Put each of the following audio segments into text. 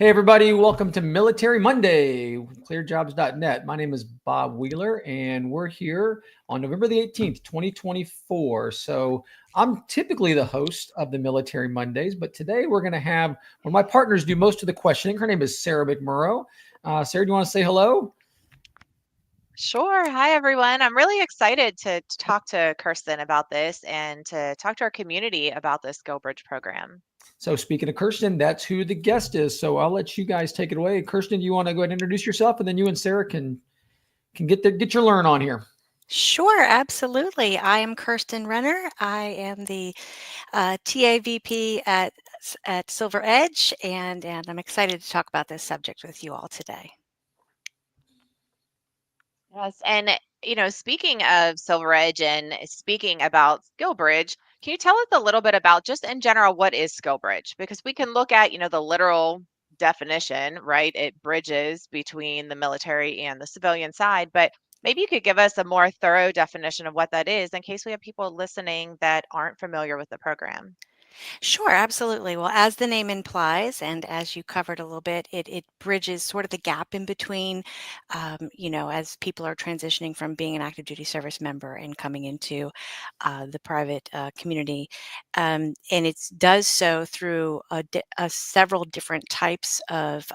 Hey, everybody, welcome to Military Monday with ClearedJobs.Net. My name is Bob Wheeler, and we're here on November the 18th, 2024. So I'm typically the host of the Military Mondays, but today we're going to have one of my partners do most of the questioning. Her name is Sarah McMurrow. Sarah, do you want to say hello? Sure. Hi, everyone. I'm really excited to talk to Kirsten about this and to talk to our community about this SkillBridge program. So speaking of Kirsten, that's who the guest is. So I'll let you guys take it away. Kirsten, you want to go ahead and introduce yourself, and then you and Sarah can get your learn on here. Sure, absolutely. I am Kirsten Renner. I am the TA VP at SilverEdge, and I'm excited to talk about this subject with you all today. Yes. And, speaking of SilverEdge and speaking about SkillBridge, can you tell us a little bit about just in general, what is SkillBridge? Because we can look at, the literal definition, right? It bridges between the military and the civilian side, but maybe you could give us a more thorough definition of what that is in case we have people listening that aren't familiar with the program. Sure, absolutely. Well, as the name implies, and as you covered a little bit, it bridges sort of the gap in between, as people are transitioning from being an active duty service member and coming into the private community. And it does so through several different types of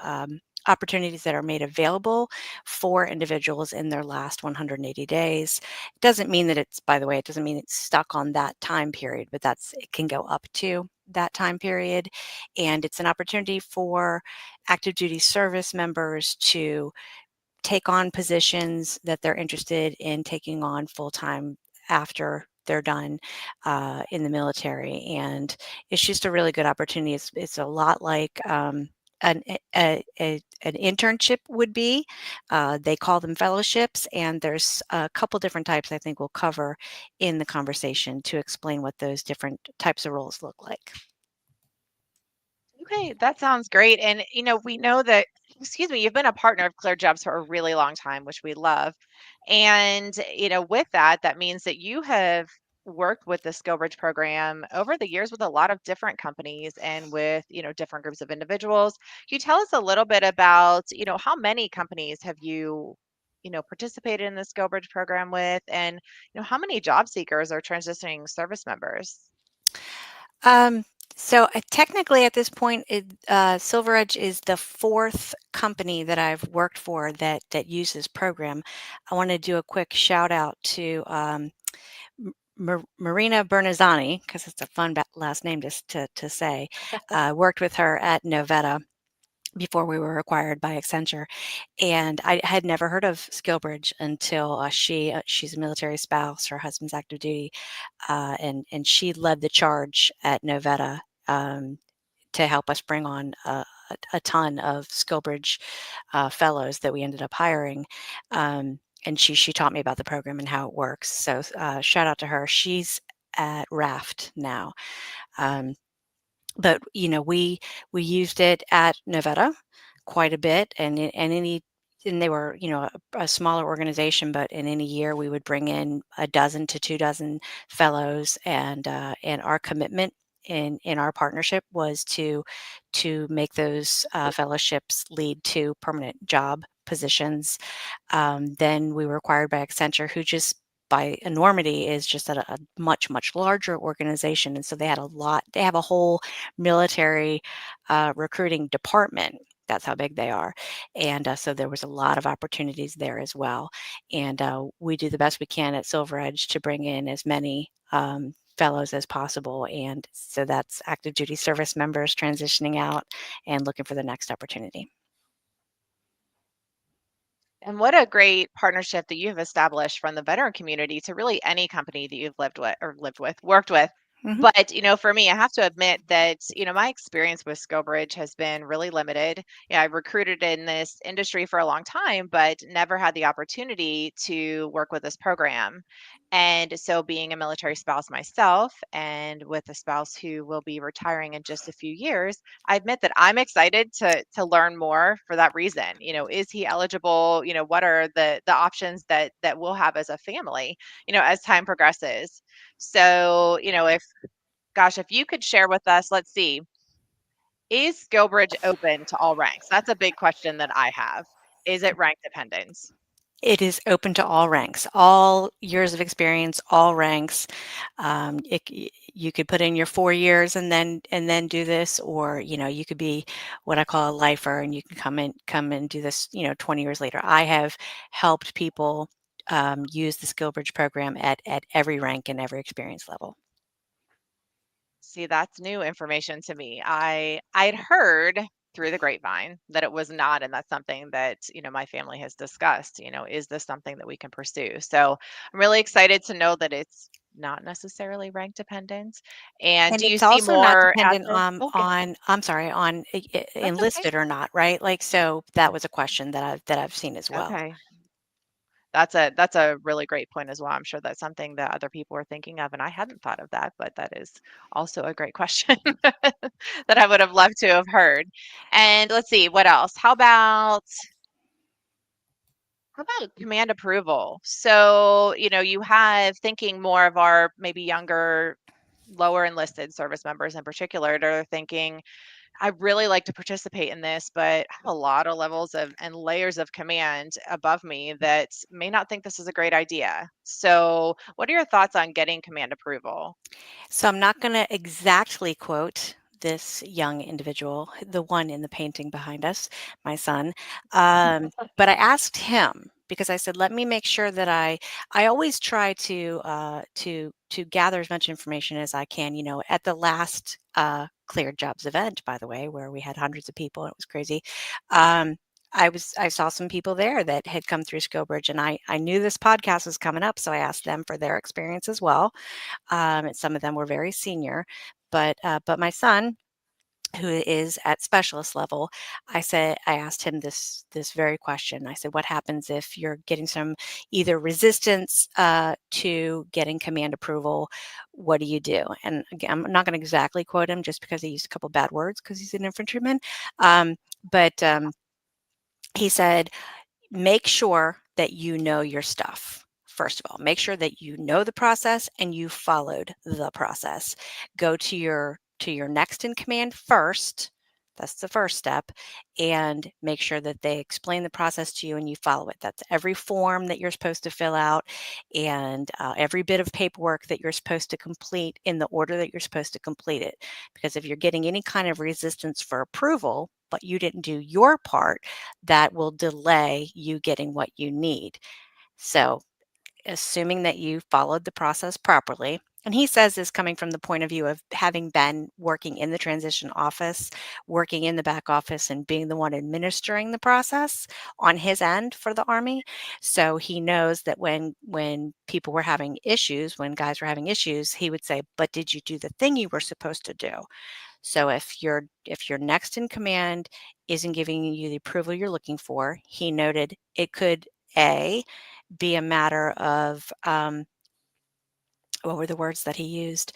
opportunities that are made available for individuals in their last 180 days. It doesn't mean that it's, by the way, it doesn't mean it's stuck on that time period, but it can go up to that time period. And it's an opportunity for active duty service members to take on positions that they're interested in taking on full time after they're done in the military. And it's just a really good opportunity. It's a lot like an, an internship would be. They call them fellowships, and there's a couple different types I think we'll cover in the conversation to explain what those different types of roles look like. Okay, that sounds great. And we know that, excuse me, you've been a partner of Clear Jobs for a really long time, which we love. And with that, that means that you have worked with the SkillBridge program over the years with a lot of different companies and with, different groups of individuals. Can you tell us a little bit about, how many companies have you, participated in the SkillBridge program with, and, how many job seekers are transitioning service members? Um, so technically, at this point, SilverEdge is the fourth company that I've worked for that uses program. I want to do a quick shout out to Marina Bernazzani, because it's a fun last name to say. Worked with her at Novetta before we were acquired by Accenture, and I had never heard of SkillBridge until she's a military spouse, her husband's active duty, and she led the charge at Novetta to help us bring on a ton of SkillBridge fellows that we ended up hiring. And she taught me about the program and how it works. So shout out to her. She's at Raft now. Um, but we used it at Novetta quite a bit, and they were a smaller organization, but in any year we would bring in a dozen to 2 dozen fellows, and our commitment in our partnership was to make those fellowships lead to permanent job positions. Then we were acquired by Accenture, who just by enormity is just at a much larger organization, and so they have a whole military recruiting department. That's how big they are. And so there was a lot of opportunities there as well. And we do the best we can at SilverEdge to bring in as many fellows as possible. And so that's active duty service members transitioning out and looking for the next opportunity. And what a great partnership that you have established from the veteran community to really any company that you've worked with. Mhm. But, for me, I have to admit that, my experience with SkillBridge has been really limited. I recruited in this industry for a long time, but never had the opportunity to work with this program. And so being a military spouse myself and with a spouse who will be retiring in just a few years, I admit that I'm excited to learn more for that reason. Is he eligible? What are the options that we'll have as a family, as time progresses. So, if gosh, if you could share with us, let's see, Is SkillBridge open to all ranks? That's a big question that I have. Is it rank dependent? It is open to all ranks, all years of experience, all ranks. You could put in your 4 years and then do this, or you could be what I call a lifer, and you can come and do this 20 years later. I have helped people use the SkillBridge program at every rank and every experience level. See, that's new information to me. I'd heard through the grapevine that it was not, and that's something that my family has discussed. Is this something that we can pursue? So I'm really excited to know that it's not necessarily rank dependent. And And do you it's see also not more at dependent the? Okay, I'm sorry, on that's okay. enlisted or not, right? Like, so that was a question that I've seen as well. Okay. That's a really great point as well. I'm sure that's something that other people are thinking of, and I hadn't thought of that, but that is also a great question that I would have loved to have heard. And let's see, what else? How about command approval? So, you have thinking more of our maybe younger, lower enlisted service members in particular that are thinking, I really like to participate in this, but I have a lot of levels of and layers of command above me that may not think this is a great idea. So, what are your thoughts on getting command approval? So I'm not going to exactly quote this young individual, the one in the painting behind us, my son. But I asked him because I said, let me make sure that I always try to gather as much information as I can. At the last Cleared Jobs event, by the way, where we had hundreds of people, and it was crazy. I saw some people there that had come through SkillBridge, and I knew this podcast was coming up, so I asked them for their experience as well. And some of them were very senior, but my son, who is at specialist level, I asked him this very question. I said, what happens if you're getting some either resistance to getting command approval? What do you do? And again, I'm not going to exactly quote him just because he used a couple bad words because he's an infantryman. But he said, make sure that you know your stuff. First of all, make sure that you know the process and you followed the process. Go to your next in command first. That's the first step. And make sure that they explain the process to you and you follow it. That's every form that you're supposed to fill out and every bit of paperwork that you're supposed to complete in the order that you're supposed to complete it. Because if you're getting any kind of resistance for approval, but you didn't do your part, that will delay you getting what you need. So, assuming that you followed the process properly, and he says this coming from the point of view of having been working in the transition office, working in the back office, and being the one administering the process on his end for the Army. So he knows that when people were having issues, when guys were having issues, he would say, "But did you do the thing you were supposed to do?" So if your next in command isn't giving you the approval you're looking for, he noted it could be a matter of what were the words that he used?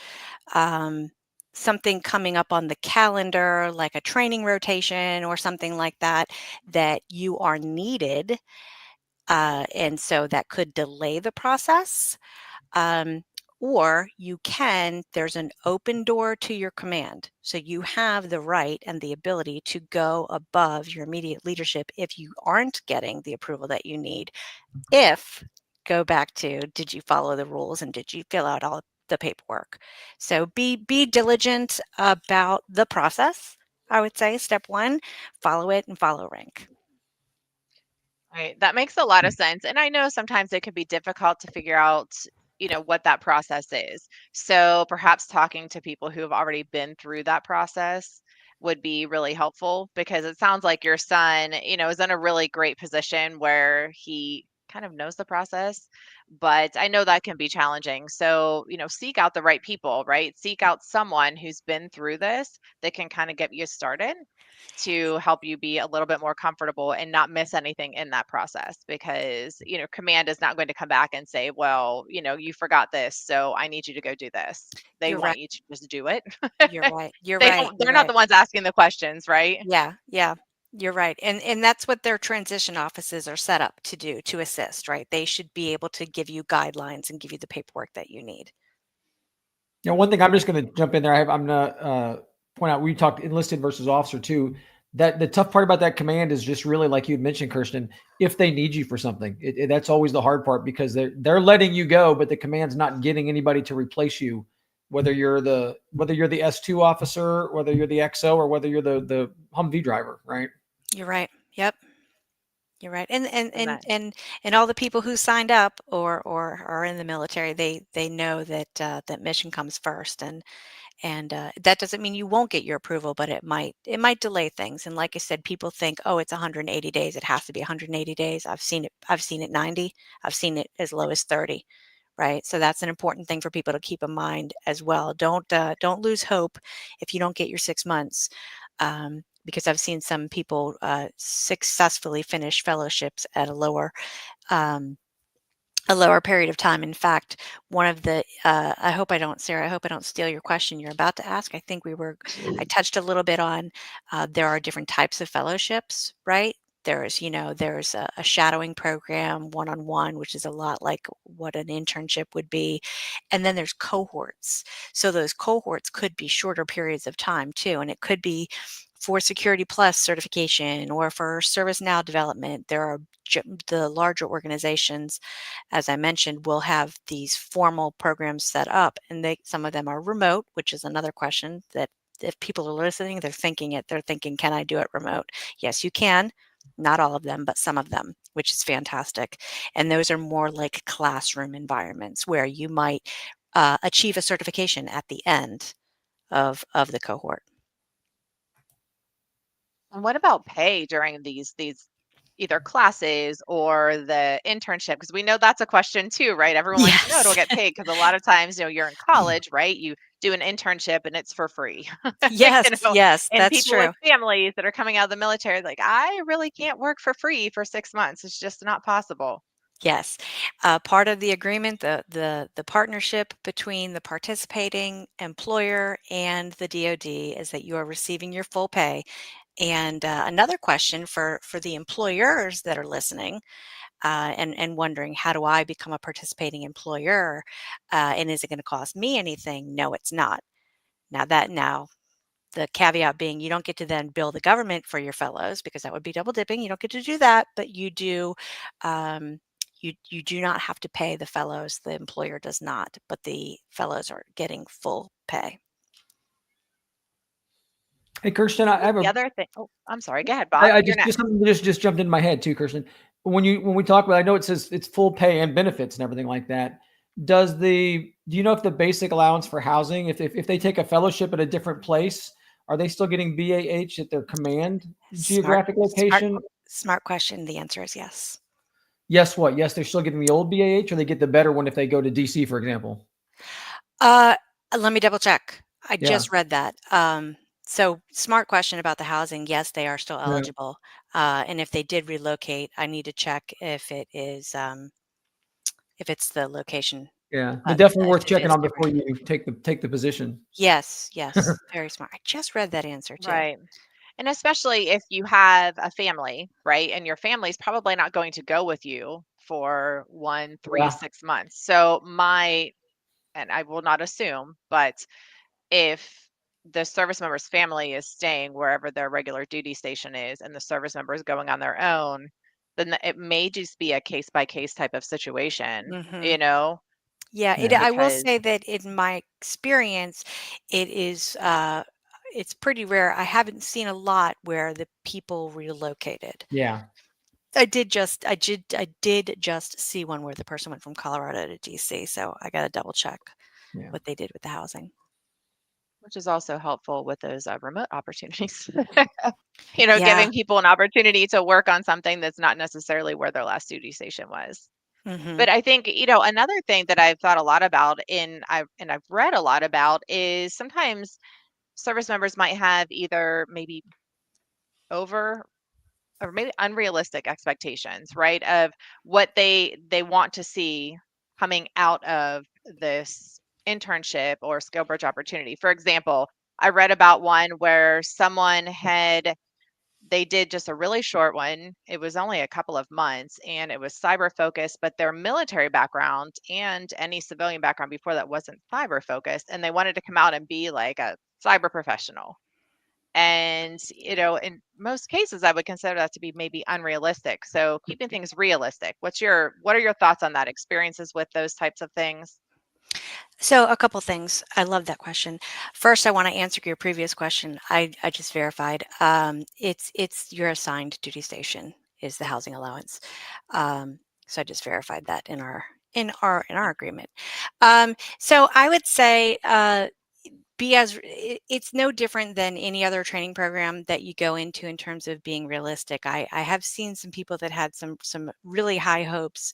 Um, Something coming up on the calendar, like a training rotation or something like that, that you are needed, and so that could delay the process. Um, or there's an open door to your command. So you have the right and the ability to go above your immediate leadership if you aren't getting the approval that you need. Go back to, did you follow the rules and did you fill out all the paperwork? So be diligent about the process. I would say step one, follow it and follow rank. Right. That makes a lot of sense. And I know sometimes it can be difficult to figure out, what that process is. So perhaps talking to people who have already been through that process would be really helpful because it sounds like your son, is in a really great position where he kind of knows the process, but I know that can be challenging. So, seek out the right people, right? Seek out someone who's been through this that can kind of get you started to help you be a little bit more comfortable and not miss anything in that process because command is not going to come back and say, well, you forgot this, so I need you to go do this. They You're right. want you to just do it. You're right. You're they right. don't You're they're not right. the ones asking the questions, right? Yeah, yeah, you're right. And that's what their transition offices are set up to do, to assist, right? They should be able to give you guidelines and give you the paperwork that you need. One thing I'm just going to jump in there. I'm going to point out, we talked enlisted versus officer too. That the tough part about that command is just really like you'd mentioned, Kirsten, if they need you for something, that's always the hard part, because they're letting you go, but the command's not getting anybody to replace you, whether you're the S2 officer, whether you're the XO, or whether you're the Humvee driver, right? You're right. Yep. You're right. And and And and that, and and all the people who signed up or are in the military, they know that that mission comes first, and that doesn't mean you won't get your approval, but it might delay things. And like I said, people think, oh, it's 180 days. It has to be 180 days. I've seen it 90. I've seen it as low as 30. Right. So that's an important thing for people to keep in mind as well. Don't lose hope if you don't get your 6 months. Because I've seen some people successfully finish fellowships at um, a lower period of time. In fact, one of the I hope I don't, Sarah, I hope I don't steal your question you're about to ask. I touched a little bit on there are different types of fellowships, right? There's a shadowing program, one-on-one, which is a lot like what an internship would be. And then there's cohorts. So those cohorts could be shorter periods of time too. And it could be for Security Plus certification or for ServiceNow development. There are the larger organizations, as I mentioned, will have these formal programs set up, and some of them are remote, which is another question that if people are listening, they're thinking, can I do it remote? Yes, you can. Not all of them, but some of them, which is fantastic. And those are more like classroom environments where you might achieve a certification at the end of the cohort. and what about pay during these either classes or the internship? Because we know that's a question too, right? Everyone wants to know it'll Yes. get paid, because a lot of times, you're in college, right? You do an internship and it's for free. Yes, you know, yes, and that's people with true. families that are coming out of the military, like, I really can't work for free for 6 months. It's just not possible. Yes. Part of the agreement, the partnership between the participating employer and the DoD is that you are receiving your full pay. And another question for the employers that are listening and wondering, how do I become a participating employer? And is it going to cost me anything? No, it's not. Now the caveat being you don't get to then bill the government for your fellows, because that would be double dipping. You don't get to do that, but you do. Um, you do not have to pay the fellows. The employer does not, but the fellows are getting full pay. Hey, Kirsten, I I think have the a other thing, oh, I'm sorry, go ahead, Bob. I You're just next. something just jumped in my head too, Kirsten. When we talk about, I know it says it's full pay and benefits and everything like that. Do you know if the basic allowance for housing, if they take a fellowship at a different place, are they still getting BAH at their command Smart, geographic smart, location? smart question. The answer is yes. Yes, what? Yes, they're still getting the old BAH, or they get the better one if they go to DC, for example. Uh, Let me double check. I Yeah. just read that. So smart question about the housing. Yes, they are still Yeah. eligible. And if they did relocate, I need to check if it's the location. Yeah. But definitely worth If it checking is on different. before you take the position. Yes, yes, very smart. I just read that answer too. Right. And especially if you have a family, right? And your family's probably not going to go with you for 1, 3, Yeah. 6 months. So and I will not assume, but if the service member's family is staying wherever their regular duty station is and the service member is going on their own, then it may just be a case by case type of situation, Hmm. you know, Yeah, Yeah. I will because say that in my experience, it is it's pretty rare. I haven't seen a lot where the people relocated. Yeah. I did just see one where the person went from Colorado to DC, so I got to double check Yeah. what they did with the housing. which is also helpful with those remote opportunities. Yeah. Giving people an opportunity to work on something that's not necessarily where their last duty station was. Hmm. But I think, another thing that I've thought a lot about and I've read a lot about is sometimes service members might have either maybe over or maybe unrealistic expectations, right? Of what they want to see coming out of this internship or SkillBridge opportunity. For example, I read about one where they did just a really short one. It was only a couple of months and it was cyber focused, but their military background and any civilian background before that wasn't cyber focused. And they wanted to come out and be like a cyber professional. And, in most cases, I would consider that to be maybe unrealistic. So keeping things realistic. What are your thoughts on that? Experiences with those types of things? So a couple things. I love that question. First, I want to answer your previous question. I just verified. It's your assigned duty station is the housing allowance. So I just verified that in our agreement. So I would say it's no different than any other training program that you go into in terms of being realistic. I have seen some people that had some really high hopes,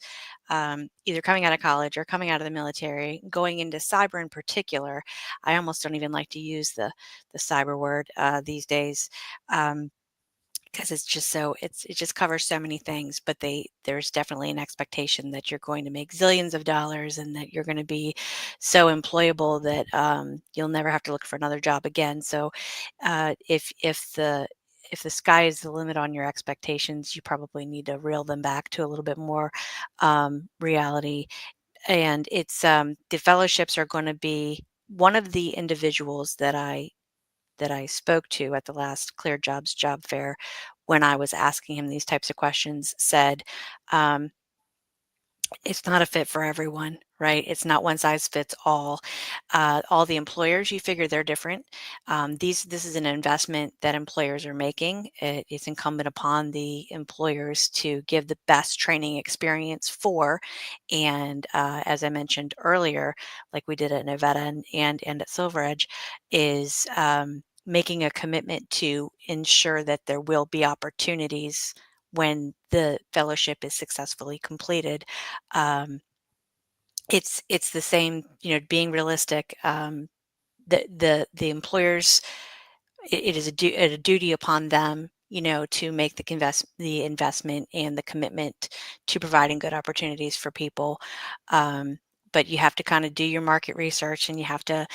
either coming out of college or coming out of the military, going into cyber in particular. I almost don't even like to use the cyber word these days. Because it's just it just covers so many things, but there's definitely an expectation that you're going to make zillions of dollars and that you're going to be so employable that you'll never have to look for another job again. So if the sky is the limit on your expectations, you probably need to reel them back to a little bit more reality. And it's the fellowships are going to be one of the individuals that I spoke to at the last Clear Jobs job fair when I was asking him these types of questions said, um, it's not a fit for everyone, right? It's not one size fits all. All the employers, you figure they're different. This is an investment that employers are making. It's incumbent upon the employers to give the best training experience for. And as I mentioned earlier, like we did at Nevada and at SilverEdge, is making a commitment to ensure that there will be opportunities when the fellowship is successfully completed. um, it's the same, being realistic. The employers, it is a duty upon them, to make the investment and the commitment to providing good opportunities for people. Um, but you have to kind of do your market research, and you have to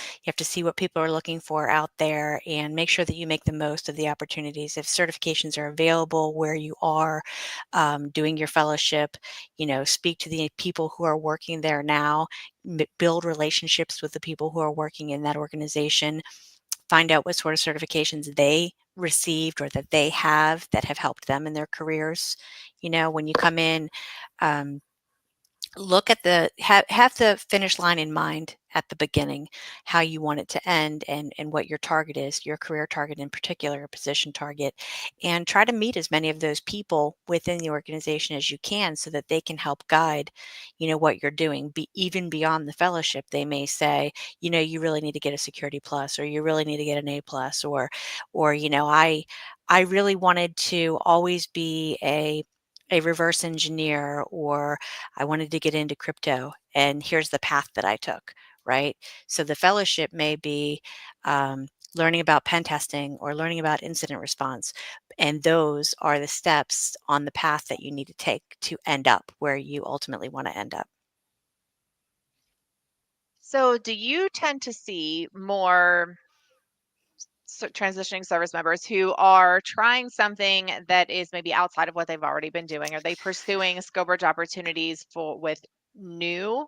see what people are looking for out there and make sure that you make the most of the opportunities. If certifications are available where you are doing your fellowship, speak to the people who are working there now, build relationships with the people who are working in that organization, find out what sort of certifications they received or that they have that have helped them in their careers. When you come in, um, look at have the finish line in mind at the beginning, how you want it to end, and what your target is, your career target in particular, a position target, and try to meet as many of those people within the organization as you can so that they can help guide what you're doing. Even beyond the fellowship, they may say, you really need to get a security plus, or you really need to get an A plus, or I really wanted to always be a reverse engineer, or I wanted to get into crypto, and here's the path that I took, right? So the fellowship may be learning about pen testing or learning about incident response. And those are the steps on the path that you need to take to end up where you ultimately want to end up. So do you tend to see more transitioning service members who are trying something that is maybe outside of what they've already been doing? Are they pursuing SkillBridge opportunities with new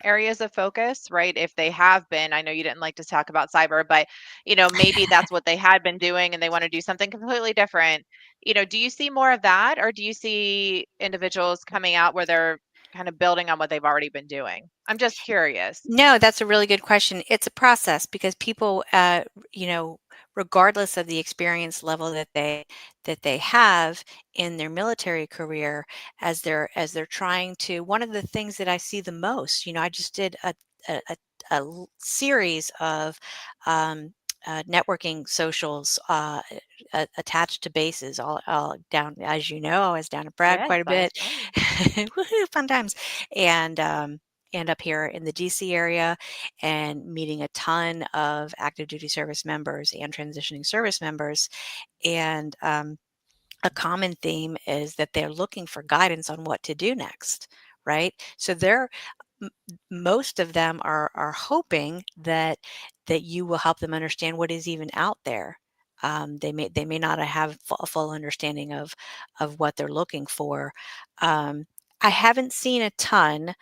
areas of focus, right? If they have been, I know you didn't like to talk about cyber, but maybe that's what they had been doing and they want to do something completely different. Do you see more of that, or do you see individuals coming out where they're kind of building on what they've already been doing? I'm just curious. No, that's a really good question. It's a process because people, regardless of the experience level that they have in their military career, as they're trying to. One of the things that I see the most, I just did a series of networking socials attached to bases all down. As you know, I was down at Bragg Yes, quite a I bit. saw. Woohoo, fun times. And up here in the DC area, and meeting a ton of active duty service members and transitioning service members. And a common theme is that they're looking for guidance on what to do next, right? So m- most of them are hoping that you will help them understand what is even out there. They may not have a full understanding of what they're looking for. Um, I haven't seen a ton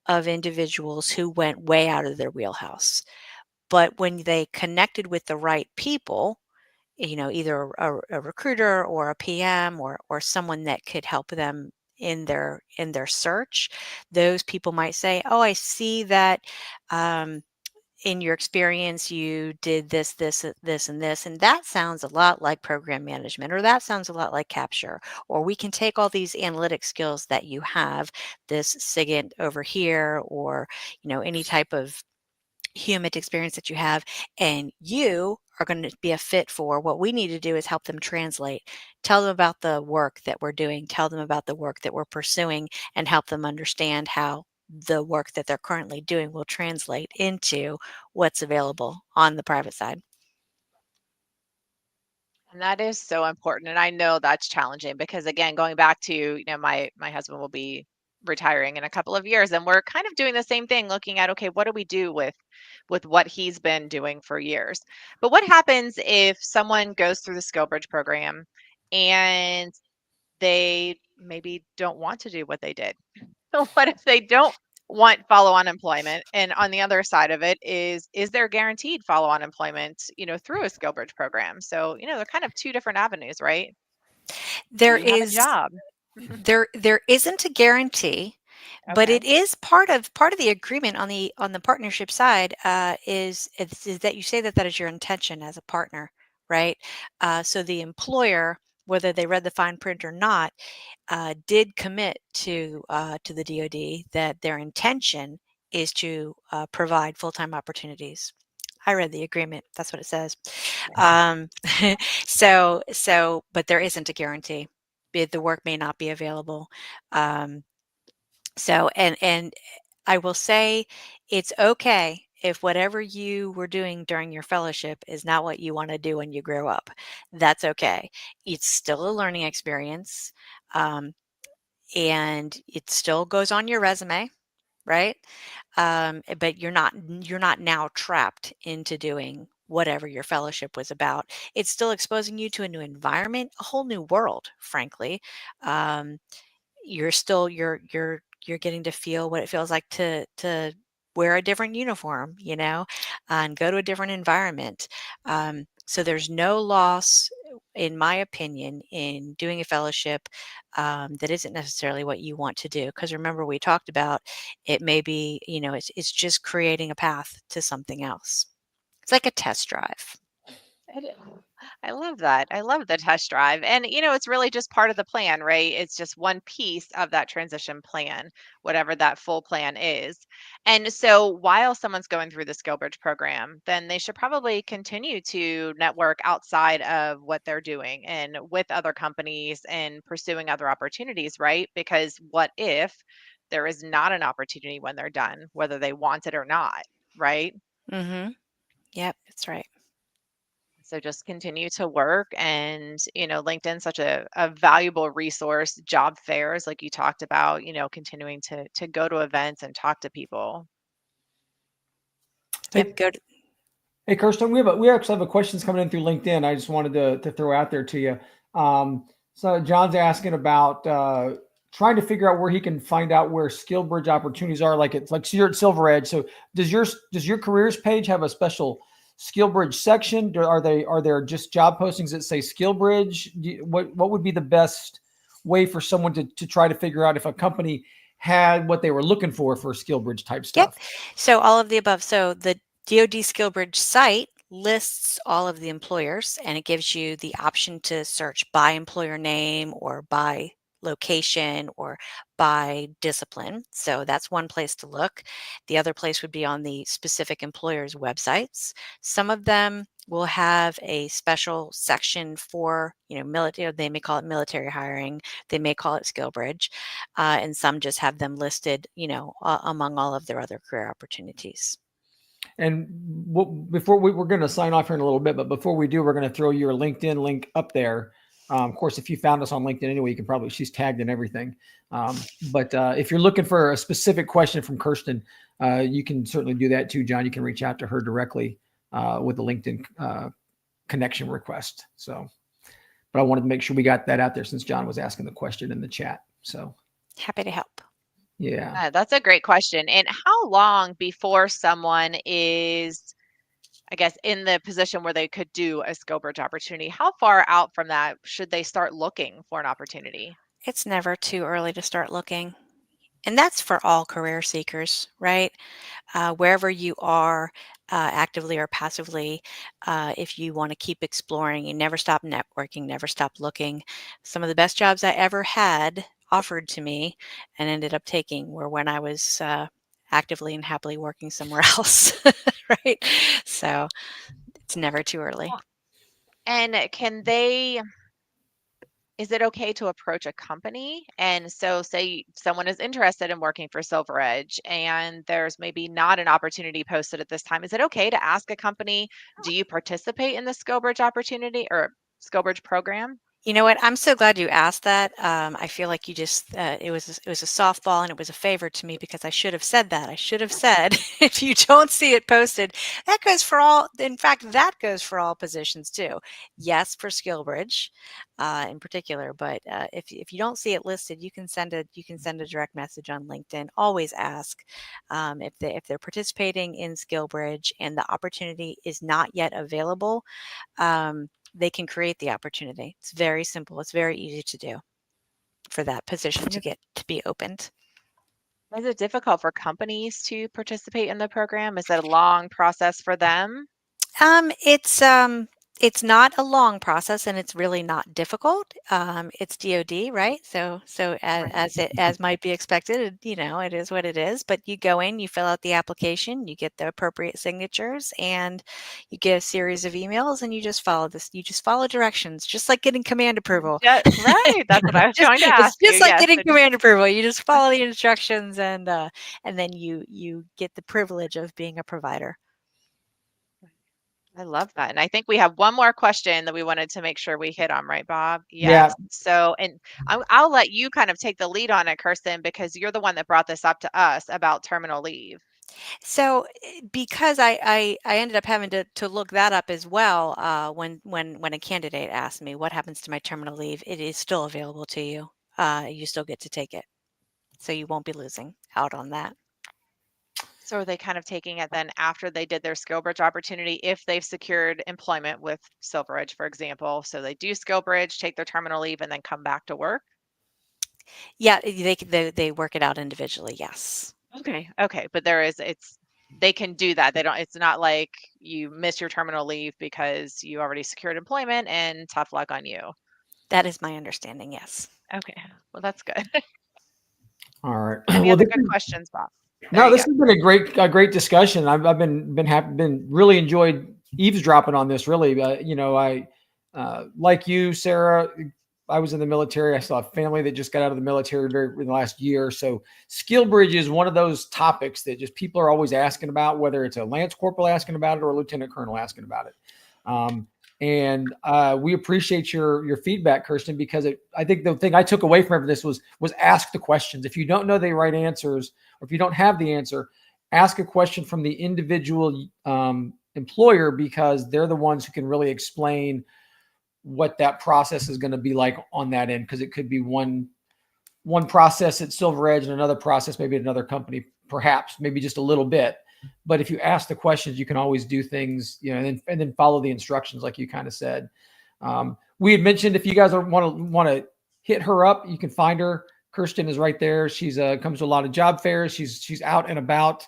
of individuals who went way out of their wheelhouse, but when they connected with the right people either a recruiter or a PM or someone that could help them in their search. Those people might say, oh, I see that in your experience you did this, this, and this, and that sounds a lot like program management, or that sounds a lot like capture, or we can take all these analytic skills that you have, this SIGINT over here, or any type of human experience that you have, and you are going to be a fit for what we need to do is help them translate. Tell them about the work that we're doing, tell them about the work that we're pursuing, and help them understand how the work that they're currently doing will translate into what's available on the private side. And that is so important. And I know that's challenging because, again, going back to, my husband will be retiring in a couple of years, and we're kind of doing the same thing, looking at, okay, what do we do with what he's been doing for years? But what happens if someone goes through the SkillBridge program and they maybe don't want to do what they did? So what if they don't want follow-on employment? And on the other side of it is there guaranteed follow-on employment, through a SkillBridge program? So, they're kind of two different avenues, right? Do There you have a is job? there isn't a guarantee, but Okay. it is part of the agreement on the partnership side. Is that you say that is your intention as a partner, right? So the employer, whether they read the fine print or not, did commit to the DoD that their intention is to provide full-time opportunities. I read the agreement. That's what it says. Um, but there isn't a guarantee. The work may not be available. And I will say it's okay if whatever you were doing during your fellowship is not what you want to do when you grow up. That's okay. It's still a learning experience. And it still goes on your resume, right? But you're not now trapped into doing whatever your fellowship was about. It's still exposing you to a new environment, a whole new world, frankly. Um, you're getting to feel what it feels like to wear a different uniform, and go to a different environment. So there's no loss, in my opinion, in doing a fellowship that isn't necessarily what you want to do. Because remember, we talked about it may be, it's just creating a path to something else. It's like a test drive. I do. I love that. I love the test drive. And, it's really just part of the plan, right? It's just one piece of that transition plan, whatever that full plan is. And so while someone's going through the SkillBridge program, then they should probably continue to network outside of what they're doing and with other companies and pursuing other opportunities, right? Because what if there is not an opportunity when they're done, whether they want it or not, right? Mm-hmm. Yep, that's right. So just continue to work, and, LinkedIn's such a valuable resource. Job fairs, like you talked about, continuing to go to events and talk to people. Hey, Yep, hey, Kirsten, we actually have a questions coming in through LinkedIn. I just wanted to throw out there to you. So John's asking about trying to figure out where he can find out where SkillBridge opportunities are. So you're at SilverEdge. So does your careers page have a special SkillBridge section? Are there just job postings that say SkillBridge? What would be the best way for someone to try to figure out if a company had what they were looking for SkillBridge type stuff? Yep. So all of the above. So the DoD SkillBridge site lists all of the employers, and it gives you the option to search by employer name or by location or by discipline. So that's one place to look. The other place would be on the specific employers' websites. Some of them will have a special section for, military. They may call it military hiring. They may call it SkillBridge. And some just have them listed, among all of their other career opportunities. And before we're going to sign off here in a little bit, but before we do, we're going to throw your LinkedIn link up there. Of course, if you found us on LinkedIn anyway, you can probably, she's tagged in everything. But if you're looking for a specific question from Kirsten, you can certainly do that too, John. You can reach out to her directly with the LinkedIn connection request. So, but I wanted to make sure we got that out there since John was asking the question in the chat. So happy to help. Yeah, That's a great question. And how long before someone is I guess, in the position where they could do a SkillBridge opportunity. How far out from that should they start looking for an opportunity? It's never too early to start looking. And that's for all career seekers, right? Wherever you are, actively or passively, if you want to keep exploring, you never stop networking, never stop looking. Some of the best jobs I ever had offered to me and ended up taking were when I was actively and happily working somewhere else, right? So it's never too early. And is it okay to approach a company? And so say someone is interested in working for SilverEdge and there's maybe not an opportunity posted at this time. Is it okay to ask a company, do you participate in the SkillBridge opportunity or SkillBridge program? You know what? I'm so glad you asked that. I feel like you just it was a softball and it was a favor to me because I should have said that. I should have said if you don't see it posted, that goes for all. In fact, that goes for all positions too. Yes, for SkillBridge in particular, but if you don't see it listed, you can send a direct message on LinkedIn. Always ask if they're participating in SkillBridge and the opportunity is not yet available. They can create the opportunity. It's very simple. It's very easy to do for that position to get to be opened. Is it difficult for companies to participate in the program? Is it a long process for them? Um, it's um, it's not a long process and it's really not difficult. It's DoD, right? So Right. as might be expected, it is what it is. But you go in, you fill out the application, you get the appropriate signatures, and you get a series of emails, and you just follow this. You just follow directions, just like getting command approval. Right. That's what I was going to It's ask you. just like Yes. getting command approval. You just follow the instructions, and then you get the privilege of being a provider. I love that. And I think we have one more question that we wanted to make sure we hit on, right, Bob? Yeah. Yes. So, and I'll let you kind of take the lead on it, Kirsten, because you're the one that brought this up to us about terminal leave. So, because I ended up having to look that up as well, when a candidate asked me what happens to my terminal leave, it is still available to you. You still get to take it, so you won't be losing out on that. So are they kind of taking it then after they did their SkillBridge opportunity, if they've secured employment with SilverEdge, for example? So they do SkillBridge, take their terminal leave, and then come back to work? Yeah, they work it out individually. Yes. Okay. Okay. But they can do that. It's not like you miss your terminal leave because you already secured employment and tough luck on you. That is my understanding. Yes. Okay. Well, that's good. All right. Any Well, other this good is, questions, Bob? There no, you go. this has been a great discussion. I've been really enjoyed eavesdropping on this. Really, I like you, Sarah. I was in the military. I saw a family that just got out of the military in the last year. So SkillBridge is one of those topics that just people are always asking about, whether it's a Lance Corporal asking about it or a Lieutenant Colonel asking about it. And we appreciate your feedback, Kirsten, because I think the thing I took away from this was ask the questions. If you don't know the right answers, or if you don't have the answer, ask a question from the individual employer, because they're the ones who can really explain what that process is going to be like on that end. Because it could be one process at SilverEdge and another process maybe at another company, perhaps maybe just a little bit. But if you ask the questions, you can always do things, and then follow the instructions, like you kind of said. We had mentioned, if you guys want to hit her up, you can find her. Kirsten is right there. She's comes to a lot of job fairs. She's out and about,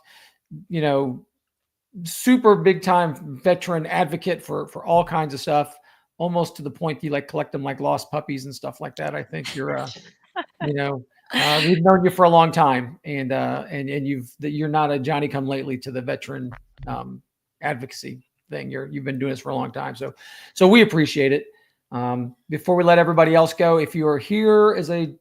super big time veteran advocate for all kinds of stuff, almost to the point you like collect them like lost puppies and stuff like that. I think you're, we've known you for a long time, and you're not a Johnny come lately to the veteran advocacy thing. You've been doing this for a long time. So we appreciate it. Before we let everybody else go, if you are here as a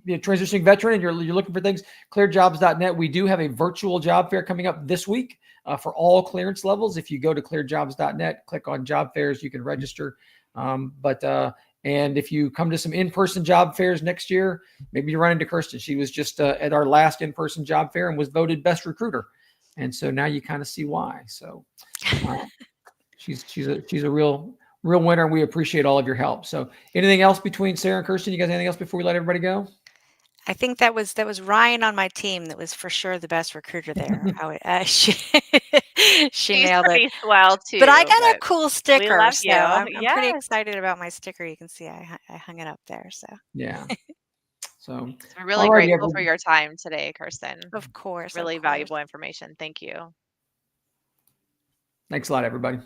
transitioning veteran and you're looking for things, ClearedJobs.net, we do have a virtual job fair coming up this week for all clearance levels. If you go to ClearedJobs.net, click on job fairs, you can register. And if you come to some in-person job fairs next year, maybe you run into Kirsten. She was just at our last in-person job fair and was voted best recruiter. And so now you kind of see why. So she's a real winner, and we appreciate all of your help. So anything else between Sarah and Kirsten? You guys, anything else before we let everybody go? I think that was Ryan on my team that was for sure the best recruiter there. She She's nailed pretty it. swell too. But I got a cool sticker, love so you. I'm pretty Yes. excited about my sticker. You can see I hung it up there. So Yeah. So I'm really alrighty, grateful for your time today, Kirsten. of course, Really valuable information. Thank you. Thanks a lot, everybody.